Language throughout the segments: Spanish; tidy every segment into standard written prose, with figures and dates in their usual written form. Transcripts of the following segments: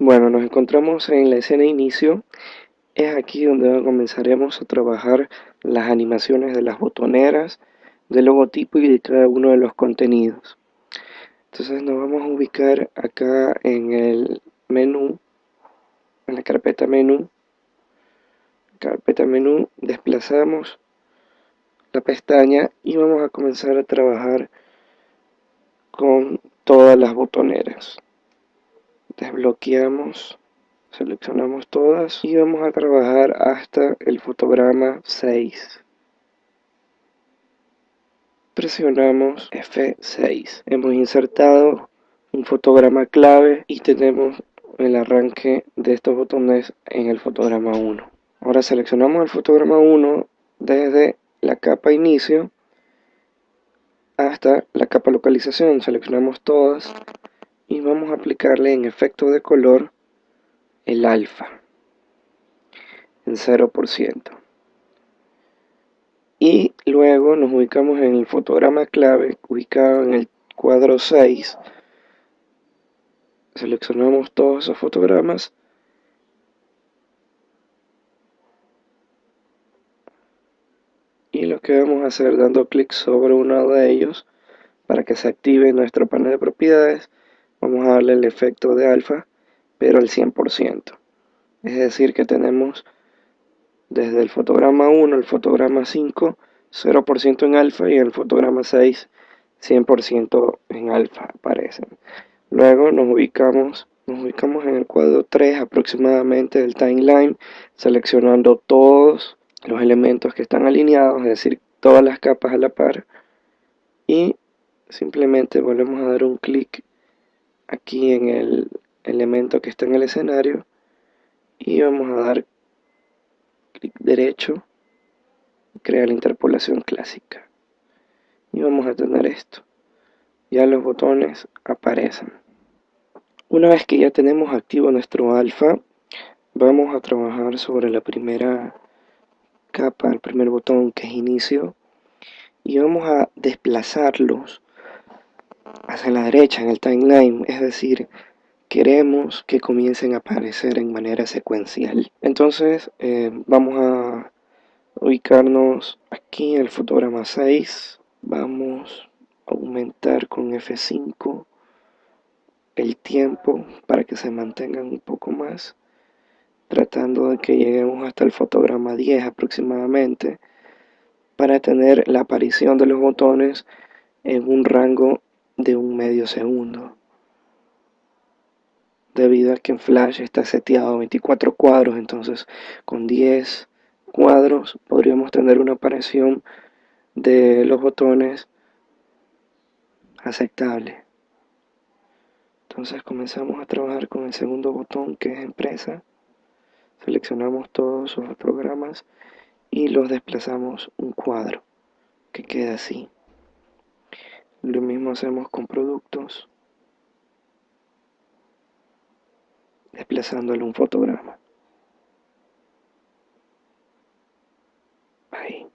Bueno, nos encontramos en la escena inicio. Es aquí donde comenzaremos a trabajar las animaciones de las botoneras, del logotipo y de cada uno de los contenidos. Entonces nos vamos a ubicar acá en el menú, en la carpeta menú, desplazamos la pestaña y vamos a comenzar a trabajar con todas las botoneras. Desbloqueamos, seleccionamos todas y vamos a trabajar hasta el fotograma 6. Presionamos F6. Hemos insertado un fotograma clave y tenemos el arranque de estos botones en el fotograma 1. Ahora seleccionamos el fotograma 1 desde la capa inicio hasta la capa localización. Seleccionamos todas y vamos a aplicarle en efecto de color el alfa en 0%. Y luego nos ubicamos en el fotograma clave ubicado en el cuadro 6. Seleccionamos todos esos fotogramas y lo que vamos a hacer dando clic sobre uno de ellos para que se active nuestro panel de propiedades, vamos a darle el efecto de alfa pero al 100%. Es decir que tenemos desde el fotograma 1 al fotograma 5 0% en alfa y el fotograma 6 100% en alfa aparecen. Luego nos ubicamos en el cuadro 3 aproximadamente del timeline, seleccionando todos los elementos que están alineados, es decir, todas las capas a la par, y simplemente volvemos a dar un clic aquí en el elemento que está en el escenario y vamos a dar clic derecho y crear la interpolación clásica y vamos a tener esto. Ya los botones aparecen. Una vez que ya tenemos activo nuestro alfa, vamos a trabajar sobre la primera capa, el primer botón que es inicio, y vamos a desplazarlos hacia la derecha en el timeline, es decir, queremos que comiencen a aparecer en manera secuencial. Entonces vamos a ubicarnos aquí en el fotograma 6, vamos a aumentar con F5 el tiempo para que se mantengan un poco más, tratando de que lleguemos hasta el fotograma 10 aproximadamente, para tener la aparición de los botones en un rango de un medio segundo, debido a que en Flash está seteado a 24 cuadros. Entonces con 10 cuadros podríamos tener una aparición de los botones aceptable. Entonces comenzamos a trabajar con el segundo botón, que es empresa. Seleccionamos todos sus programas y los desplazamos un cuadro, que queda así. Lo mismo hacemos con productos, desplazándole un fotograma. Ahí.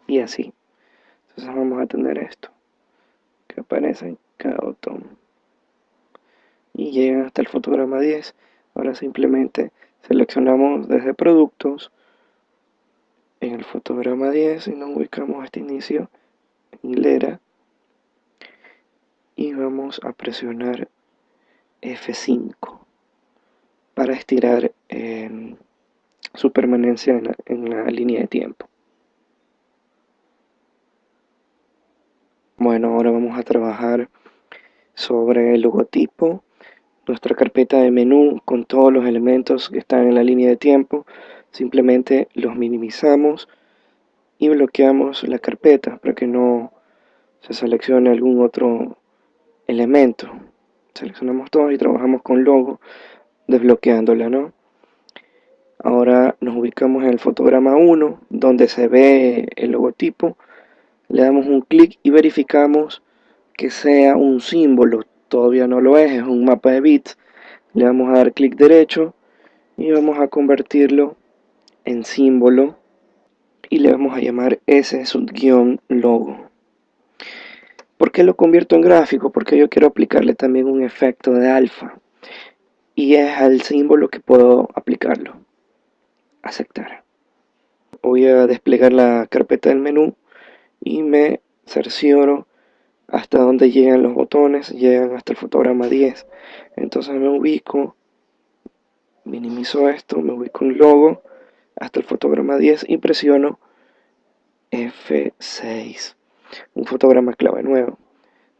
Y así. Entonces vamos a tener esto, que aparece en cada botón. Y llegan hasta el fotograma 10. Ahora simplemente seleccionamos desde productos en el fotograma 10 y nos ubicamos a este inicio en hilera y vamos a presionar F5 para estirar su permanencia en la línea de tiempo. Bueno, ahora vamos a trabajar sobre el logotipo, nuestra carpeta de menú con todos los elementos que están en la línea de tiempo. Simplemente los minimizamos y bloqueamos la carpeta para que no se seleccione algún otro elemento. Seleccionamos todos y trabajamos con logo, desbloqueándola, ¿no? Ahora nos ubicamos en el fotograma 1, donde se ve el logotipo. Le damos un clic y verificamos que sea un símbolo. Todavía no lo es un mapa de bits. Le vamos a dar clic derecho y vamos a convertirlo en símbolo y le vamos a llamar S_logo. ¿Por qué lo convierto en gráfico? Porque yo quiero aplicarle también un efecto de alfa. Y es al símbolo que puedo aplicarlo. Aceptar. Voy a desplegar la carpeta del menú y me cercioro hasta donde llegan los botones. Llegan hasta el fotograma 10. Entonces me ubico, minimizo esto, me ubico en logo hasta el fotograma 10 y presiono F6. Un fotograma clave nuevo.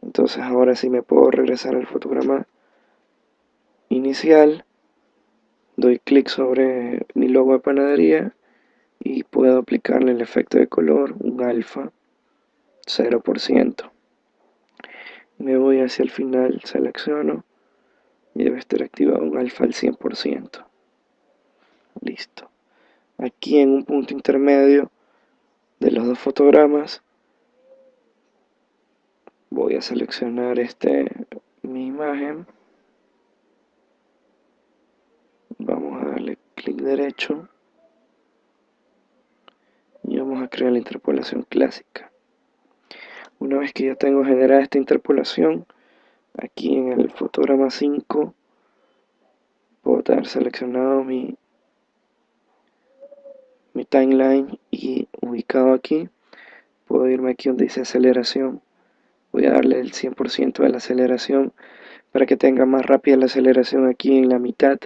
Entonces ahora sí me puedo regresar al fotograma inicial, doy clic sobre mi logo de panadería y puedo aplicarle el efecto de color, un alfa 0%. Me voy hacia el final, selecciono y debe estar activado un alfa al 100%. Listo. Aquí en un punto intermedio de los dos fotogramas voy a seleccionar mi imagen. Vamos a darle clic derecho y vamos a crear la interpolación clásica. Una vez que ya tengo generada esta interpolación, aquí en el fotograma 5 puedo tener seleccionado mi timeline y ubicado aquí. Puedo irme aquí donde dice aceleración. Voy a darle el 100% de la aceleración para que tenga más rápida la aceleración aquí en la mitad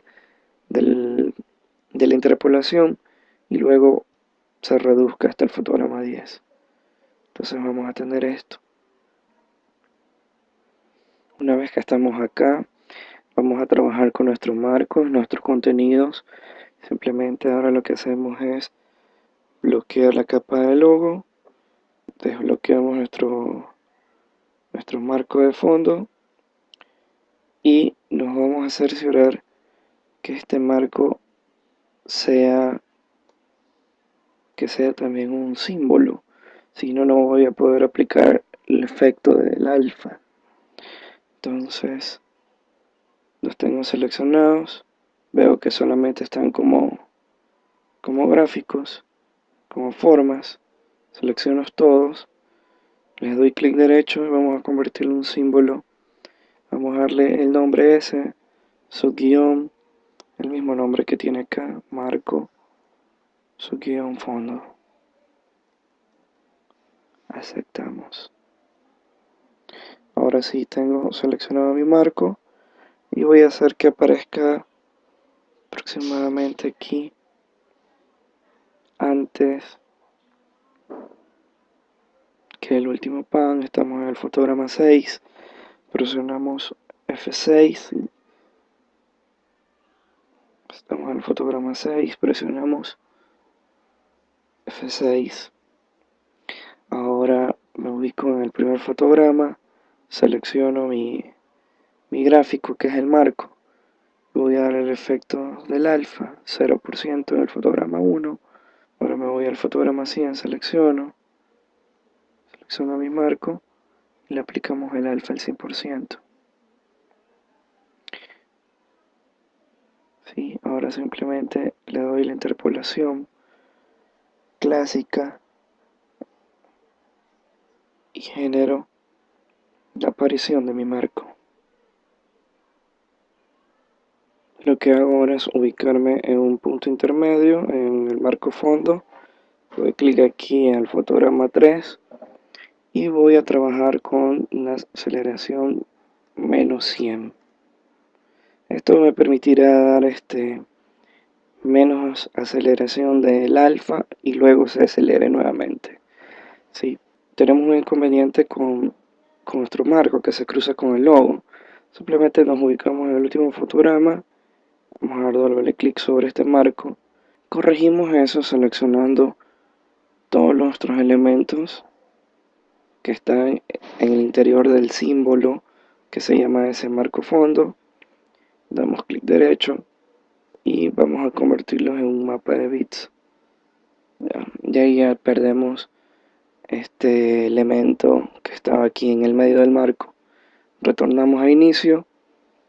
de la interpolación y luego se reduzca hasta el fotograma 10. Entonces vamos a tener esto. Una vez que estamos acá, vamos a trabajar con nuestros marcos, nuestros contenidos. Simplemente ahora lo que hacemos es bloquear la capa de logo, desbloqueamos nuestro marco de fondo y nos vamos a cerciorar que este marco sea también un símbolo, si no, no voy a poder aplicar el efecto del alfa. Entonces los tengo seleccionados, veo que solamente están como gráficos, como formas. Selecciono todos, les doy clic derecho y vamos a convertirlo en un símbolo. Vamos a darle el nombre ese, subguión, el mismo nombre que tiene acá, marco, subguión fondo. Aceptamos. Ahora sí tengo seleccionado mi marco y voy a hacer que aparezca aproximadamente aquí antes que el último pan. Estamos en el fotograma 6, presionamos F6, estamos en el fotograma 6, presionamos F6. Ahora me ubico en el primer fotograma, selecciono mi gráfico que es el marco, voy a dar el efecto del alfa, 0% en el fotograma 1. Ahora me voy al fotograma 100, selecciono mi marco y le aplicamos el alfa al 100%. ¿Sí? Ahora simplemente le doy la interpolación clásica y genero la aparición de mi marco. Lo que hago ahora es ubicarme en un punto intermedio en el marco fondo. Doy clic aquí al fotograma 3 y voy a trabajar con una aceleración menos 100. Esto me permitirá dar menos aceleración del alfa y luego se acelere nuevamente. Sí, tenemos un inconveniente con nuestro marco que se cruza con el logo. Simplemente nos ubicamos en el último fotograma, vamos a dar doble clic sobre este marco, corregimos eso seleccionando todos nuestros elementos que están en el interior del símbolo que se llama ese marco fondo, damos clic derecho y vamos a convertirlos en un mapa de bits. Ya perdemos este elemento que estaba aquí en el medio del marco. Retornamos a inicio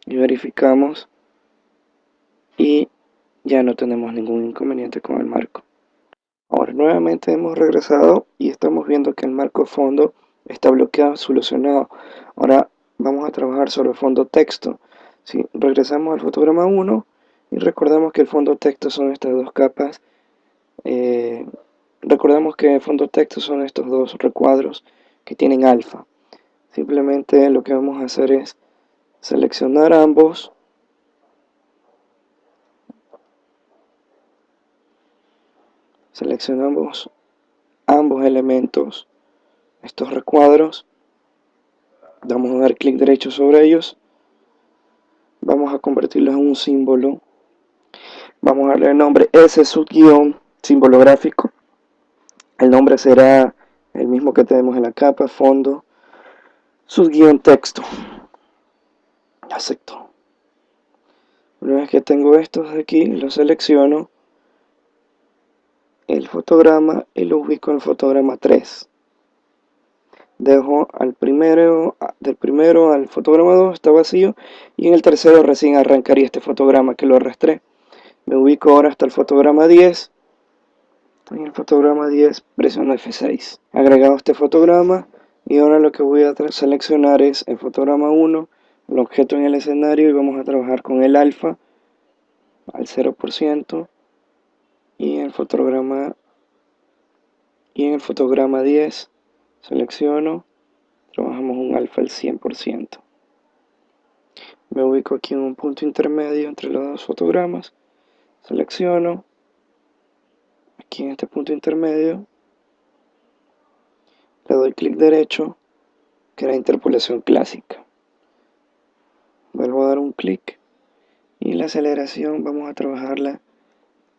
y verificamos y ya no tenemos ningún inconveniente con el marco. Ahora nuevamente hemos regresado y estamos viendo que el marco fondo está bloqueado, solucionado. Ahora vamos a trabajar sobre el fondo texto. Si regresamos al fotograma 1 y recordamos que el fondo texto son estas dos capas. Recordemos que el fondo texto son estos dos recuadros que tienen alfa. Simplemente lo que vamos a hacer es seleccionar ambos. Seleccionamos ambos elementos, estos recuadros. Damos a dar clic derecho sobre ellos. Vamos a convertirlos en un símbolo. Vamos a darle el nombre S subguión símbolo gráfico. El nombre será el mismo que tenemos en la capa, fondo, subguión texto. Acepto. Una vez que tengo estos aquí, los selecciono, el fotograma y lo ubico en el fotograma 3. Dejo del primero al fotograma 2 está vacío, y en el tercero recién arrancaría este fotograma que lo arrastré. Me ubico ahora hasta el fotograma 10. En el fotograma 10 presiono F6. He agregado este fotograma y ahora lo que voy a seleccionar es el fotograma 1, el objeto en el escenario, y vamos a trabajar con el alfa al 0%, y en el fotograma 10 selecciono, trabajamos un alfa al 100%. Me ubico aquí en un punto intermedio entre los dos fotogramas, selecciono aquí en este punto intermedio, le doy clic derecho, que era interpolación clásica. Vuelvo a dar un clic y la aceleración vamos a trabajarla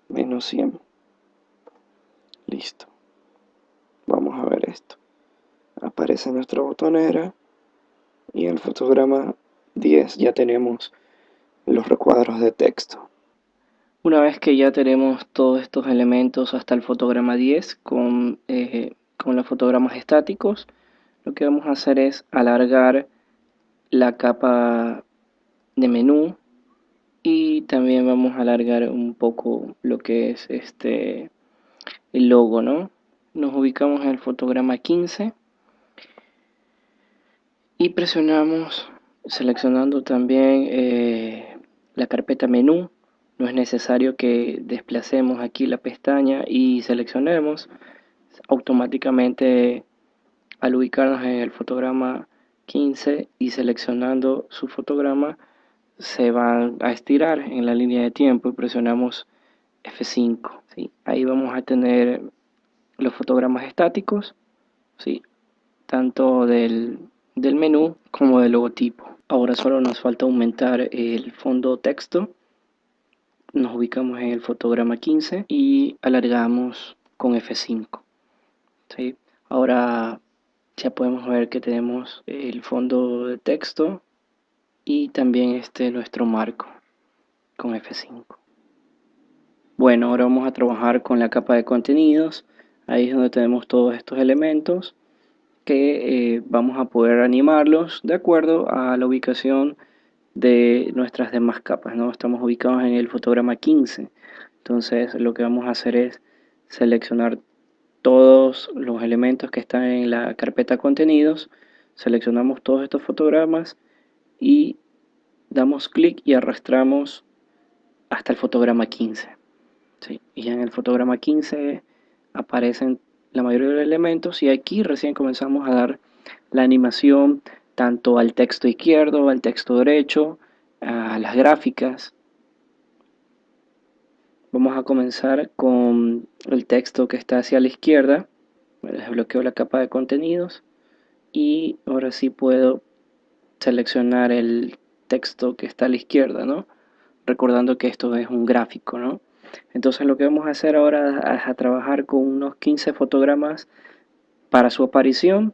menos 100. Listo. Vamos a ver esto. Aparece nuestra botonera y en el fotograma 10 ya tenemos los recuadros de texto. Una vez que ya tenemos todos estos elementos hasta el fotograma 10 con los fotogramas estáticos, lo que vamos a hacer es alargar la capa de menú, y también vamos a alargar un poco lo que es el logo, ¿no? Nos ubicamos en el fotograma 15 y presionamos seleccionando también la carpeta menú. No es necesario que desplacemos aquí la pestaña y seleccionemos. Automáticamente, al ubicarnos en el fotograma 15 y seleccionando su fotograma, se van a estirar en la línea de tiempo, y presionamos F5. ¿Sí? Ahí vamos a tener los fotogramas estáticos, ¿sí? Tanto del menú como del logotipo. Ahora solo nos falta aumentar el fondo texto. Nos ubicamos en el fotograma 15 y alargamos con F5. ¿Sí? Ahora ya podemos ver que tenemos el fondo de texto y también nuestro marco con F5. Bueno, ahora vamos a trabajar con la capa de contenidos. Ahí es donde tenemos todos estos elementos que vamos a poder animarlos de acuerdo a la ubicación de nuestras demás capas, ¿no? Estamos ubicados en el fotograma 15. Entonces lo que vamos a hacer es seleccionar todos los elementos que están en la carpeta contenidos. Seleccionamos todos estos fotogramas y damos clic y arrastramos hasta el fotograma 15. ¿Sí? Y ya en el fotograma 15 aparecen la mayoría de los elementos, y aquí recién comenzamos a dar la animación tanto al texto izquierdo, al texto derecho, a las gráficas. Vamos a comenzar con el texto que está hacia la izquierda. Desbloqueo la capa de contenidos y ahora sí puedo seleccionar el texto que está a la izquierda, ¿no? Recordando que esto es un gráfico, ¿no? Entonces lo que vamos a hacer ahora es a trabajar con unos 15 fotogramas para su aparición.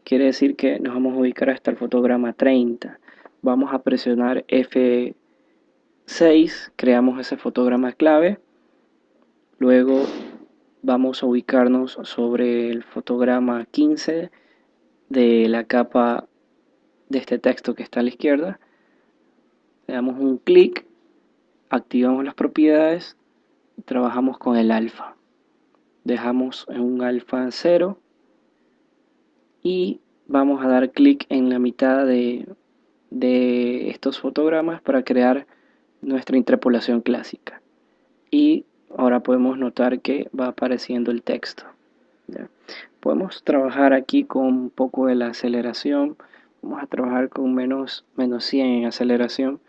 Quiere decir que nos vamos a ubicar hasta el fotograma 30. Vamos a presionar F6, creamos ese fotograma clave. Luego vamos a ubicarnos sobre el fotograma 15 de la capa de este texto que está a la izquierda. Le damos un clic, activamos las propiedades y trabajamos con el alfa. Dejamos en un alfa 0 y vamos a dar clic en la mitad de estos fotogramas para crear nuestra interpolación clásica. Y ahora podemos notar que va apareciendo el texto. ¿Ya? Podemos trabajar aquí con un poco de la aceleración. Vamos a trabajar con menos 100 en aceleración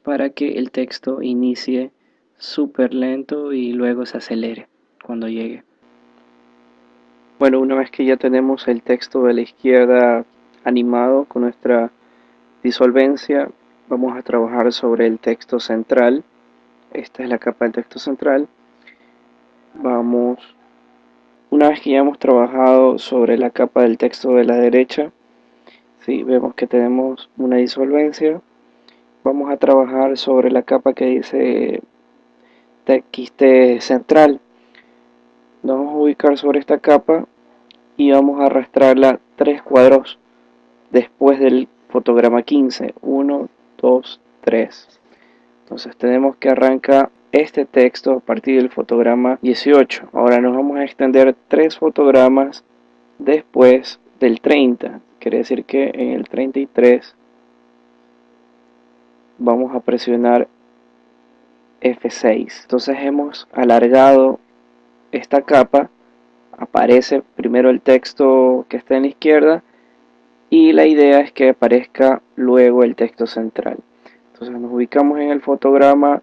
para que el texto inicie súper lento y luego se acelere cuando llegue. Bueno, una vez que ya tenemos el texto de la izquierda animado con nuestra disolvencia, vamos a trabajar sobre el texto central. Esta es la capa del texto central. Una vez que ya hemos trabajado sobre la capa del texto de la derecha, ¿sí? Vemos que tenemos una disolvencia. Vamos a trabajar sobre la capa que dice TXT central. Nos vamos a ubicar sobre esta capa y vamos a arrastrarla 3 cuadros después del fotograma 15. 1, 2, 3. Entonces tenemos que arrancar este texto a partir del fotograma 18. Ahora nos vamos a extender 3 fotogramas después del 30. Quiere decir que en el 33 vamos a presionar F6. Entonces hemos alargado esta capa. Aparece primero el texto que está en la izquierda y la idea es que aparezca luego el texto central. Entonces nos ubicamos en el fotograma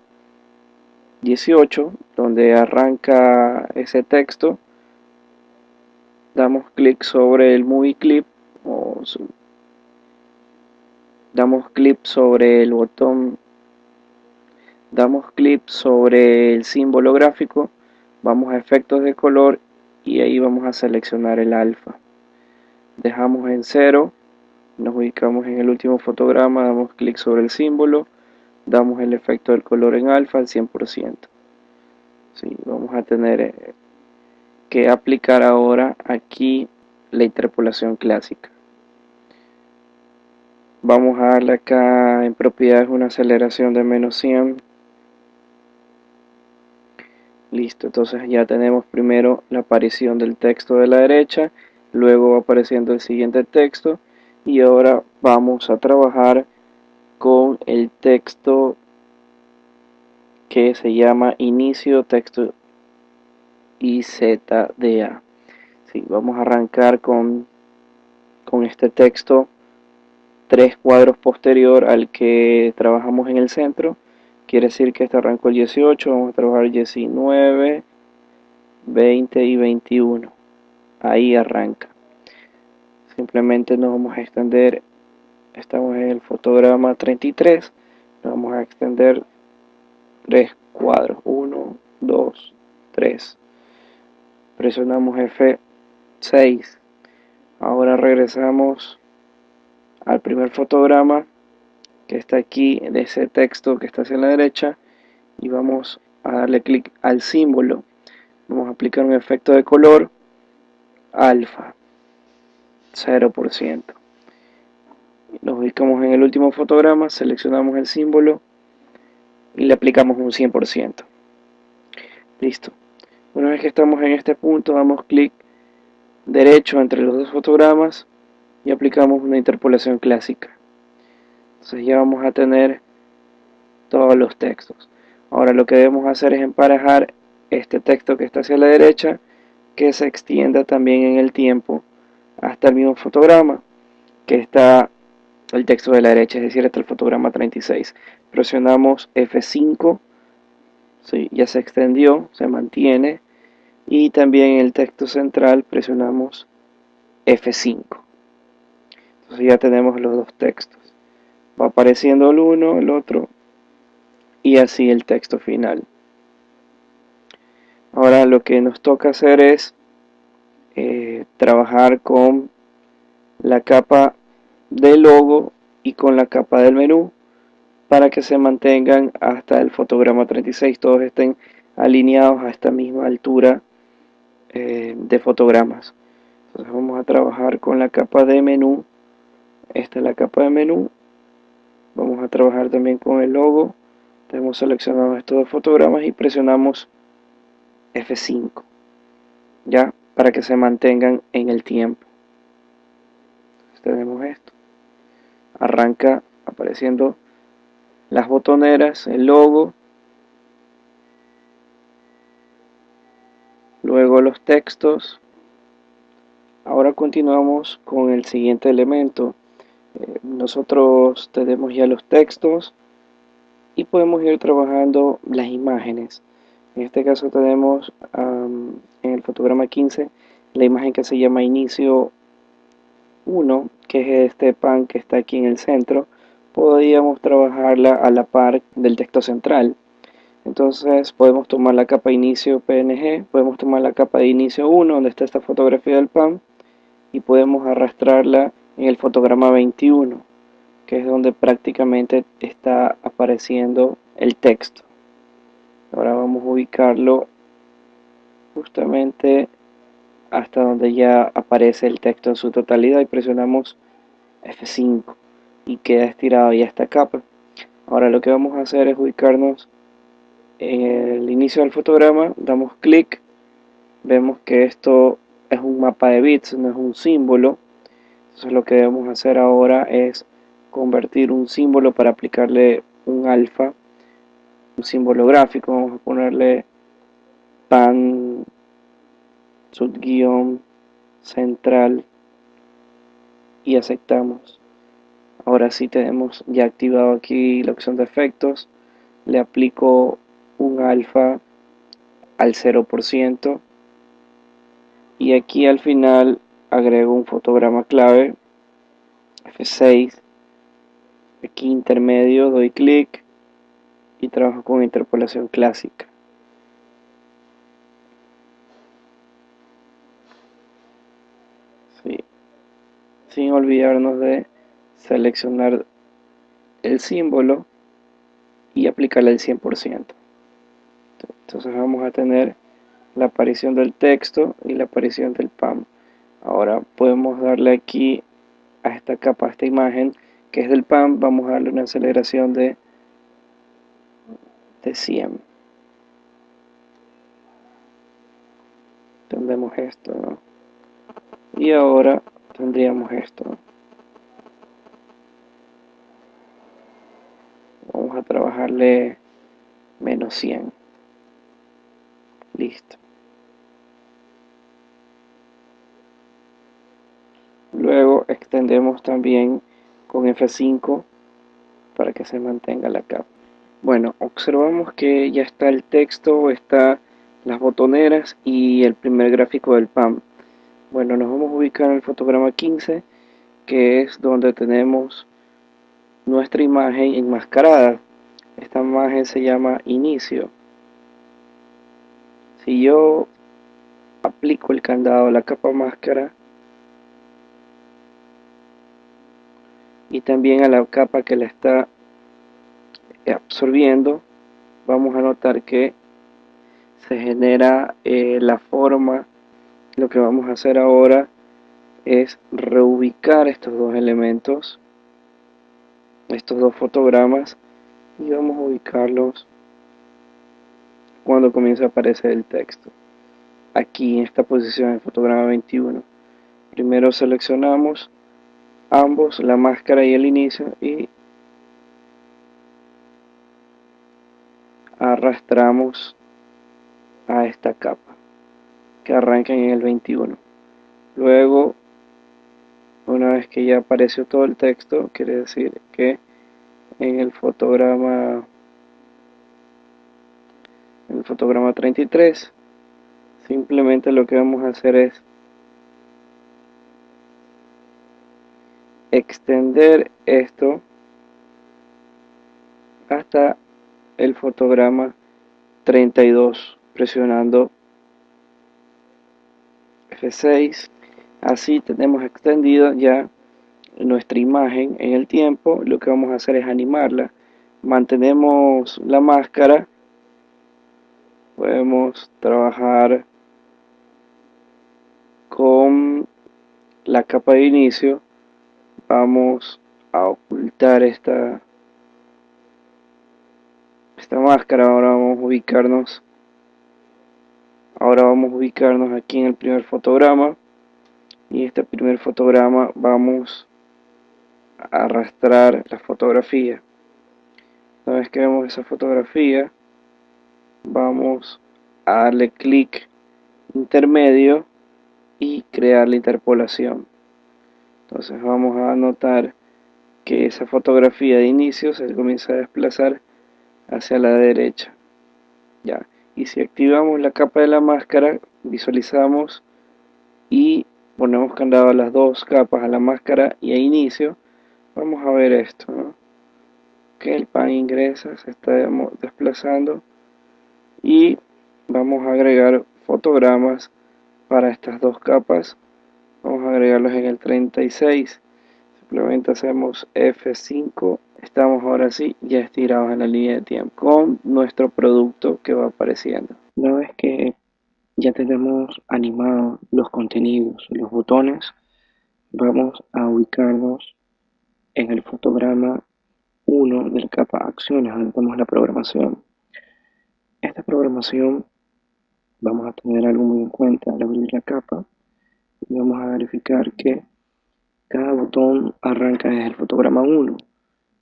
18 donde arranca ese texto, damos clic sobre el movie clip damos clic sobre el botón, damos clic sobre el símbolo gráfico, vamos a efectos de color y ahí vamos a seleccionar el alfa. Dejamos en 0, nos ubicamos en el último fotograma, damos clic sobre el símbolo, damos el efecto del color en alfa al 100%. Sí, vamos a tener que aplicar ahora aquí la interpolación clásica. Vamos a darle acá en propiedades una aceleración de menos 100. Listo, entonces ya tenemos primero la aparición del texto de la derecha, luego va apareciendo el siguiente texto y ahora vamos a trabajar con el texto que se llama inicio texto IZDA. Sí, vamos a arrancar con este texto 3 cuadros posterior al que trabajamos en el centro. Quiere decir que este arrancó el 18, vamos a trabajar 19, 20 y 21. Ahí arranca. Simplemente nos vamos a extender, estamos en el fotograma 33, nos vamos a extender 3 cuadros, 1, 2, 3. Presionamos F6. Ahora regresamos al primer fotograma que está aquí, de ese texto que está hacia la derecha, y vamos a darle clic al símbolo. Vamos a aplicar un efecto de color alfa 0%. Nos ubicamos en el último fotograma, seleccionamos el símbolo y le aplicamos un 100%. Listo. Una vez que estamos en este punto, damos clic derecho entre los dos fotogramas y aplicamos una interpolación clásica. Entonces ya vamos a tener todos los textos. Ahora lo que debemos hacer es emparejar este texto que está hacia la derecha, que se extienda también en el tiempo hasta el mismo fotograma que está el texto de la derecha, es decir, hasta el fotograma 36. Presionamos F5, ¿sí? Ya se extendió, se mantiene, y también en el texto central presionamos F5. Entonces ya tenemos los dos textos. Va apareciendo el uno, el otro, y así el texto final. Ahora lo que nos toca hacer es trabajar con la capa del logo y con la capa del menú para que se mantengan hasta el fotograma 36, todos estén alineados a esta misma altura de fotogramas. Entonces vamos a trabajar con la capa de menú. Esta es la capa de menú. Vamos a trabajar también con el logo. Tenemos seleccionados estos dos fotogramas y presionamos F5, ya, para que se mantengan en el tiempo. tenemos esto. Arranca apareciendo las botoneras, el logo, luego los textos. Ahora continuamos con el siguiente elemento. Nosotros tenemos ya los textos y podemos ir trabajando las imágenes. En este caso tenemos en el fotograma 15 la imagen que se llama inicio 1, que es este pan que está aquí en el centro. Podríamos trabajarla a la par del texto central. Entonces podemos tomar la capa inicio PNG, podemos tomar la capa de inicio 1 donde está esta fotografía del pan y podemos arrastrarla en el fotograma 21, que es donde prácticamente está apareciendo el texto. Ahora vamos a ubicarlo justamente hasta donde ya aparece el texto en su totalidad y presionamos F5 y queda estirado ya esta capa. Ahora lo que vamos a hacer es ubicarnos en el inicio del fotograma, damos clic, vemos que esto es un mapa de bits, no es un símbolo. Entonces lo que debemos hacer ahora es convertir un símbolo para aplicarle un alfa, un símbolo gráfico. Vamos a ponerle pan subguión central y aceptamos. Ahora sí tenemos ya activado aquí la opción de efectos. Le aplico un alfa al 0% y aquí al final agrego un fotograma clave F6. Aquí intermedio doy clic y trabajo con interpolación clásica. Sí. Sin olvidarnos de seleccionar el símbolo y aplicarle el 100%. Entonces vamos a tener la aparición del texto y la aparición del PAM. Ahora podemos darle aquí a esta capa, a esta imagen que es del PAM, vamos a darle una aceleración de 100. Tendremos esto, ¿no? Y ahora tendríamos esto, ¿no? Vamos a trabajarle menos 100. Listo. Luego extendemos también con F5 para que se mantenga la capa. Bueno, observamos que ya está el texto, está las botoneras y el primer gráfico del PAM. Bueno, nos vamos a ubicar en el fotograma 15, que es donde tenemos nuestra imagen enmascarada. Esta imagen se llama inicio. Si yo aplico el candado a la capa máscara y también a la capa que la está absorbiendo, vamos a notar que se genera la forma. Lo que vamos a hacer ahora es reubicar estos dos elementos, estos dos fotogramas, y vamos a ubicarlos cuando comience a aparecer el texto. Aquí en esta posición, en el fotograma 21. Primero seleccionamos ambos, la máscara y el inicio, y arrastramos a esta capa que arranca en el 21. Luego, una vez que ya apareció todo el texto, quiere decir que en el fotograma 33 simplemente lo que vamos a hacer es extender esto hasta el fotograma 32 presionando F6. Así tenemos extendido ya nuestra imagen en el tiempo. Lo que vamos a hacer es animarla. Mantenemos la máscara, podemos trabajar con la capa de inicio. Vamos a ocultar esta máscara. Ahora vamos a ubicarnos aquí en el primer fotograma, y este primer fotograma vamos a arrastrar la fotografía. Una vez que vemos esa fotografía, vamos a darle clic intermedio y crear la interpolación. Entonces vamos a notar que esa fotografía de inicio se comienza a desplazar hacia la derecha. Ya. Y si activamos la capa de la máscara, visualizamos y ponemos candado a las dos capas, a la máscara y a inicio, vamos a ver esto, ¿no? Que el pan ingresa, se está desplazando y vamos a agregar fotogramas para estas dos capas. Vamos a agregarlos en el 36. Simplemente hacemos F5. Estamos ahora sí ya estirados en la línea de tiempo con nuestro producto que va apareciendo. Una vez que ya tenemos animados los contenidos, los botones, vamos a ubicarnos en el fotograma 1 de la capa acciones, donde tenemos la programación. Esta programación vamos a tener algo muy en cuenta al abrir la capa y vamos a verificar que cada botón arranca desde el fotograma 1.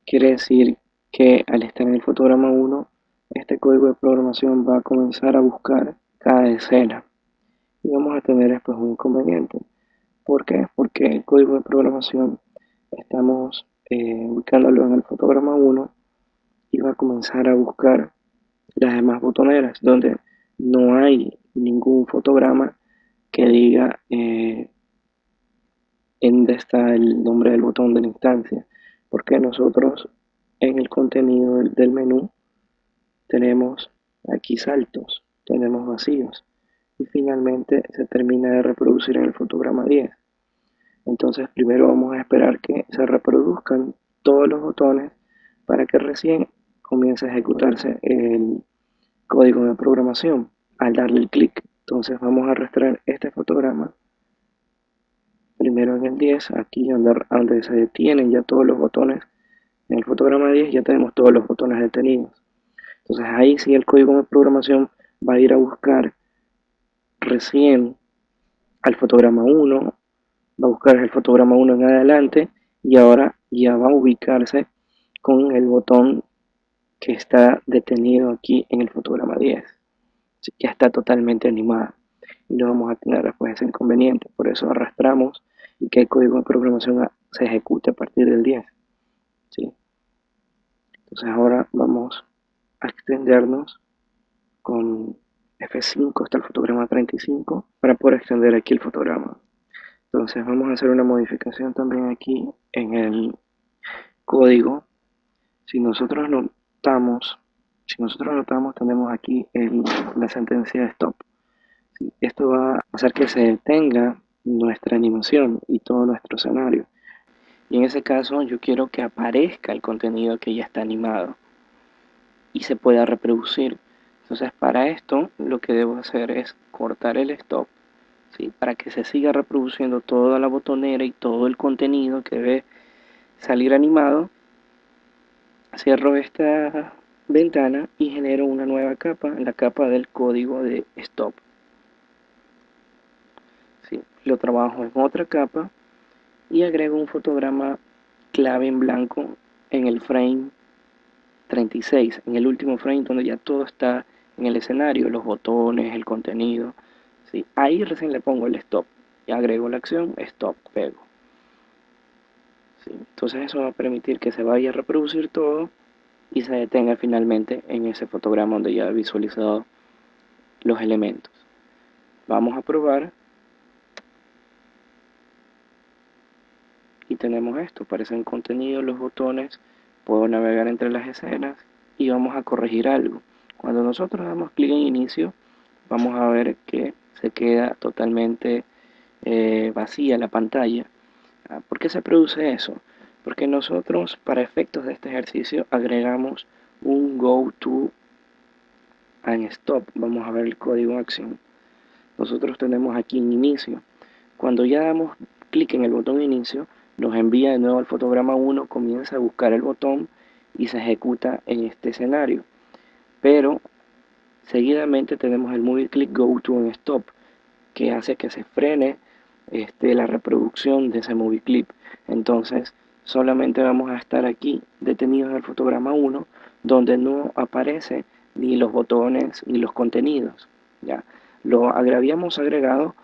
Quiere decir que al estar en el fotograma 1, este código de programación va a comenzar a buscar cada escena. Y vamos a tener después un inconveniente. ¿Por qué? Porque el código de programación estamos ubicándolo en el fotograma 1 y va a comenzar a buscar las demás botoneras, donde no hay ningún fotograma que diga en dónde está el nombre del botón de la instancia, porque nosotros en el contenido del menú tenemos aquí saltos, tenemos vacíos y finalmente se termina de reproducir en el fotograma 10. Entonces primero vamos a esperar que se reproduzcan todos los botones para que recién comience a ejecutarse el código de programación al darle el clic. Entonces vamos a arrastrar este fotograma primero en el 10, aquí donde se detienen ya todos los botones. En el fotograma 10 ya tenemos todos los botones detenidos. Entonces ahí sí el código de programación va a ir a buscar recién al fotograma 1, va a buscar el fotograma 1 en adelante y ahora ya va a ubicarse con el botón que está detenido aquí en el fotograma 10. Ya está totalmente animada y no vamos a tener después ese inconveniente. Por eso arrastramos y que el código de programación se ejecute a partir del 10. ¿Sí? Entonces ahora vamos a extendernos con F5 hasta el fotograma 35 para poder extender aquí el fotograma. Entonces vamos a hacer una modificación también aquí en el código. Si nosotros notamos, tenemos aquí la sentencia de stop. ¿Sí? Esto va a hacer que se detenga nuestra animación y todo nuestro escenario. Y en ese caso yo quiero que aparezca el contenido que ya está animado y se pueda reproducir. Entonces para esto lo que debo hacer es cortar el stop, ¿sí? Para que se siga reproduciendo toda la botonera y todo el contenido que debe salir animado. Cierro esta ventana y genero una nueva capa, la capa del código de stop. ¿Sí? Lo trabajo en otra capa y agrego un fotograma clave en blanco en el frame 36, en el último frame donde ya todo está en el escenario, los botones, el contenido. ¿Sí? Ahí recién le pongo el stop y agrego la acción, stop, pego. ¿Sí? Entonces eso va a permitir que se vaya a reproducir todo y se detenga finalmente en ese fotograma donde ya he visualizado los elementos. Vamos a probar y tenemos esto, aparecen contenido, los botones, puedo navegar entre las escenas y vamos a corregir algo. Cuando nosotros damos clic en inicio, vamos a ver que se queda totalmente vacía la pantalla. ¿Por qué se produce eso? Porque nosotros, para efectos de este ejercicio, agregamos un go to and stop. Vamos a ver el código de acción. Nosotros tenemos aquí en inicio. Cuando ya damos clic en el botón inicio, nos envía de nuevo al fotograma 1, comienza a buscar el botón y se ejecuta en este escenario. Pero seguidamente tenemos el movie click go to and stop, que hace que se frene la reproducción de ese movie clip. Entonces solamente vamos a estar aquí detenidos en el fotograma 1, donde no aparece ni los botones ni los contenidos. ¿Ya? Lo habíamos agregado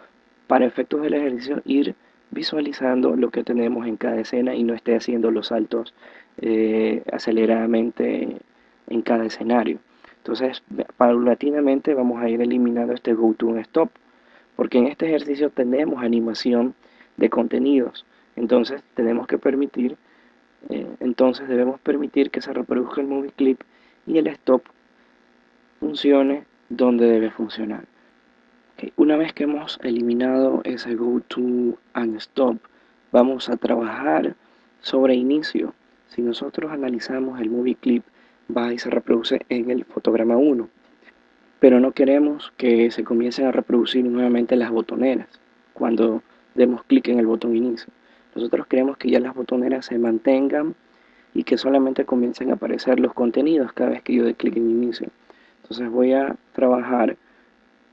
para efectos del ejercicio, ir visualizando lo que tenemos en cada escena y no esté haciendo los saltos aceleradamente en cada escenario. Entonces, paulatinamente vamos a ir eliminando este go to stop, porque en este ejercicio tenemos animación de contenidos. Entonces, debemos permitir que se reproduzca el movie clip y el stop funcione donde debe funcionar. Okay. Una vez que hemos eliminado ese go to and stop, vamos a trabajar sobre inicio. Si nosotros analizamos el movie clip, va y se reproduce en el fotograma 1, pero no queremos que se comiencen a reproducir nuevamente las botoneras cuando demos clic en el botón inicio. Nosotros queremos que ya las botoneras se mantengan y que solamente comiencen a aparecer los contenidos cada vez que yo dé clic en inicio. Entonces voy a trabajar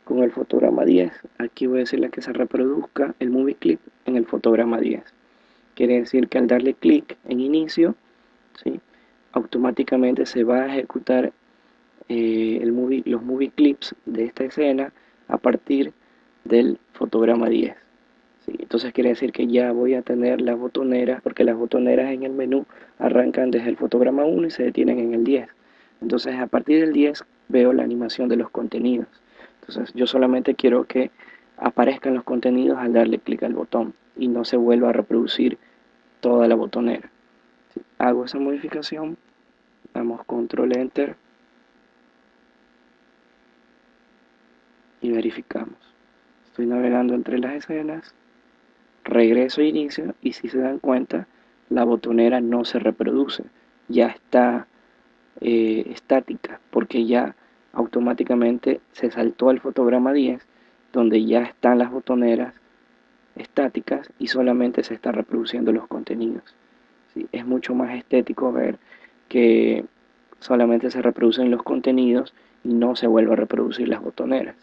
con el fotograma 10. Aquí voy a decirle que se reproduzca el movie clip en el fotograma 10. Quiere decir que al darle clic en inicio, ¿sí?, automáticamente se va a ejecutar los movie clips de esta escena a partir del fotograma 10. ¿Sí? Entonces quiere decir que ya voy a tener las botoneras, porque las botoneras en el menú arrancan desde el fotograma 1 y se detienen en el 10. Entonces a partir del 10 veo la animación de los contenidos. Entonces yo solamente quiero que aparezcan los contenidos al darle clic al botón y no se vuelva a reproducir toda la botonera. ¿Sí? Hago esa modificación, damos control enter y verificamos. Estoy navegando entre las escenas, regreso a inicio y si se dan cuenta, la botonera no se reproduce, ya está estática, porque ya automáticamente se saltó al fotograma 10, donde ya están las botoneras estáticas y solamente se están reproduciendo los contenidos. ¿Sí? Es mucho más estético ver que solamente se reproducen los contenidos y no se vuelve a reproducir las botoneras.